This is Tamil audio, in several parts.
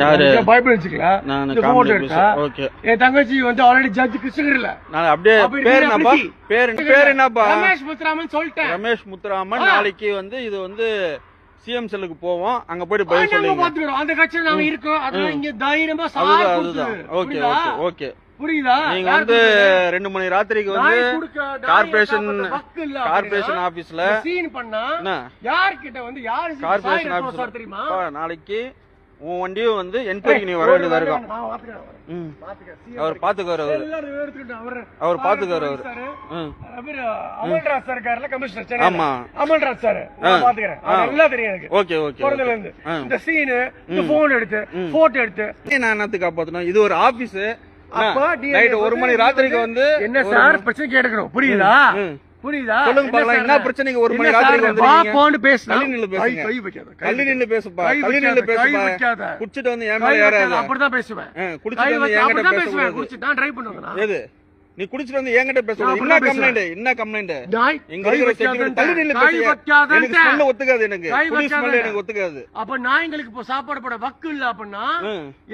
யாரு பைபிள் வச்சுக்கலாம் நான் போட்டோ எடுத்தா ஓகே என் தங்கச்சி வந்து ஆல்ரெடி ஜட்ஜ் கிருஷ்ணகிரில நான் அப்படியே பேர் என்னப்பா பேர் என்னப்பா ரமேஷ் முத்துராமன் சொல்லிட்டேன் ரமேஷ் முத்துராமன் நாளைக்கு வந்து இது வந்து சிஎம் செல்லுக்கு போவோம் அங்க போயிட்டு பதில் சொல்லுங்க பாத்துக்கிறோம் அந்த கட்சியில நாம இருக்கோம் அதனால இங்க தைரியமா அதுதான் ஓகே ஓகே ஓகே புரியுதா நீங்க வந்து 2 மணி ராத்திரிக்கு வந்து கார்பரேஷன் ஆபீஸ்ல சீன் பண்ணா யார்கிட்ட வந்து யாரு கார்பரேஷன் ஆபீஸ்ல தெரியுமா நாளைக்கு உன் வண்டியும் வந்து என்கொயரிக்கு நீ வர வேண்டியதா இருக்கும் அவர் பாத்துக்காரு அவர் பாத்துக்காரு அமல்ராஜ் சார் இருக்காருல கமிஷனர் ஆமா அமல்ராஜ் சார் பாத்துக்கிறேன் நல்லா தெரியும் எனக்கு ஓகே ஓகே இருந்து இந்த சீன் இந்த போன் எடுத்து போட்டோ எடுத்து நான் என்னத்து காப்பாத்தணும் இது ஒரு ஆபீஸ் நைட் 1 மணி ராத்திரிக்கு வந்து என்ன சார் பிரச்சனை கேட்கணும் புரியுதா புரியுதா சொல்லுங்க பாக்கலாம் என்ன பிரச்சனைக்கு 1 மணி ராத்திரிக்கு வந்து வா போன் பேசு கல்லி நின்னு பேசுங்க கை வைக்காத கல்லி நின்னு பேசுப்பா கல்லி நின்னு பேசுப்பா குடிச்சிட்டு வந்து ஏன் மேல ஏறாத அப்படிதான் பேசுவேன் குடிச்சிட்டு வந்து என்கிட்ட பேசுவேன் குடிச்சிட்டு நான் ட்ரை பண்ணுவேன் எது நீ குடிச்சிட்டு வந்து என்கிட்ட பேசுறது என்ன கம்ப்ளைண்ட் எங்க இருக்கிற செக்யூரிட்டி கல்லி நின்னு பேசுங்க எனக்கு ஸ்மெல் ஒத்துக்காது எனக்கு குடி ஸ்மெல் எனக்கு ஒத்துக்காது அப்ப நாய்ங்களுக்கு இப்போ சாப்பாடு போட வக்கு இல்ல அப்படினா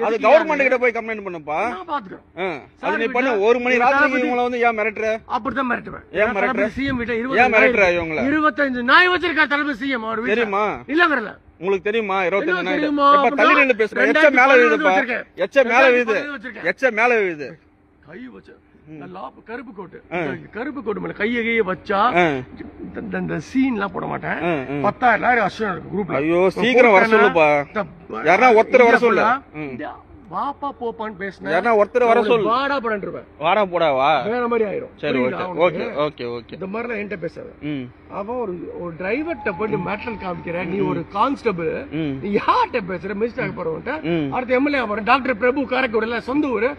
அது கவர்மெண்ட் கிட்ட போய் கம்ப்ளைண்ட் பண்ணுப்பா நான் பாத்துக்கிறேன் அது நீ பண்ணு 1 மணி ராத்திரிக்கு இவங்கள வந்து ஏன் மிரட்டற அப்படிதான் மிரட்டுவேன் ஏன் மிரட்டற சிஎம் கிட்ட ஏன் மிரட்டற இவங்கள 25 நாய் வச்சிருக்கா தலைமை சிஎம் அவர் தெரியுமா இல்லங்கறல உங்களுக்கு தெரியுமா 25 நாய் எப்ப தள்ளி நின்னு பேசுற எச்ச மேல விழுதுப்பா எச்ச மேல விழுது எச்ச மேல விழுது கை வச்சு நல்லா கருப்பு கோட்டு மேல கையை வச்சா இந்த சீன் எல்லாம் போட மாட்டேன் 10,000 அஷ்டம் குரூப்ல ஐயோ சீக்கிரம் வர சொல்லுப்பா யாரா ஒருத்தர் வர சொல்லு வாப்பா போப்பான்னு பேசினா யாரா ஒருத்தர் வர சொல்லு வாடா போடான்றுவேன் வாடா போடாவா வேற மாதிரி ஆயிரும் சரி ஓகே ஓகே ஓகே இந்த மாதிரி என்கிட்ட பேசாத அவன் ஒரு டிரைவர்ட்ட போயிட்டு மேட்டல் காமிக்கிற நீ ஒரு கான்ஸ்டபிள் நீ யார்கிட்ட பேசுற மினிஸ்டர் போறவன்ட்ட அடுத்த எம்எல்ஏ போற டாக்டர் பிரபு காரைக்குடில சொந்த ஊரு